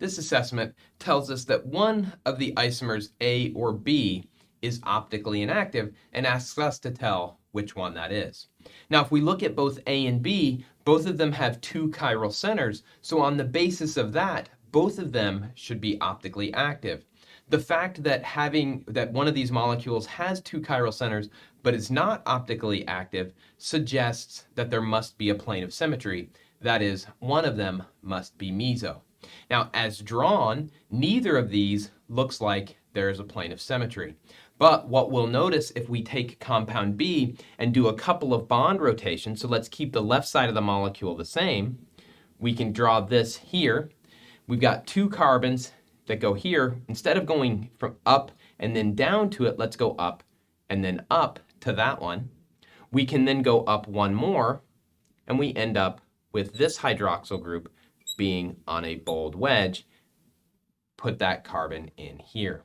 This assessment tells us that one of the isomers A or B is optically inactive and asks us to tell which one that is. Now, if we look at both A and B, both of them have two chiral centers, so on the basis of that, both of them should be optically active. The fact that one of these molecules has two chiral centers but is not optically active suggests that there must be a plane of symmetry. That is, one of them must be meso. Now, as drawn, neither of these looks like there is a plane of symmetry. But what we'll notice if we take compound B and do a couple of bond rotations, so let's keep the left side of the molecule the same, we can draw this here. We've got two carbons that go here. Instead of going from up and then down to it, let's go up and then up to that one. We can then go up one more, and we end up with this hydroxyl group being on a bold wedge. Put that carbon in here.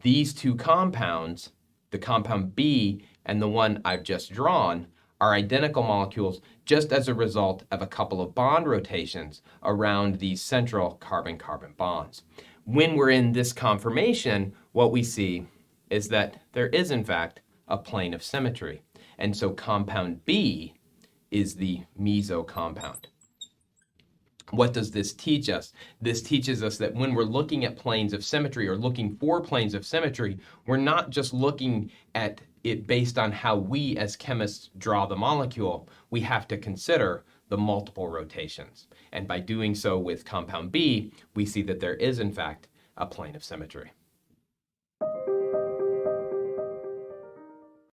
These two compounds, the compound B and the one I've just drawn, are identical molecules just as a result of a couple of bond rotations around these central carbon-carbon bonds. When we're in this conformation, what we see is that there is, in fact, a plane of symmetry. And so compound B is the meso compound. What does this teach us? This teaches us that when we're looking at planes of symmetry or looking for planes of symmetry, we're not just looking at it based on how we as chemists draw the molecule. We have to consider the multiple rotations. And by doing so with compound B, we see that there is, in fact, a plane of symmetry.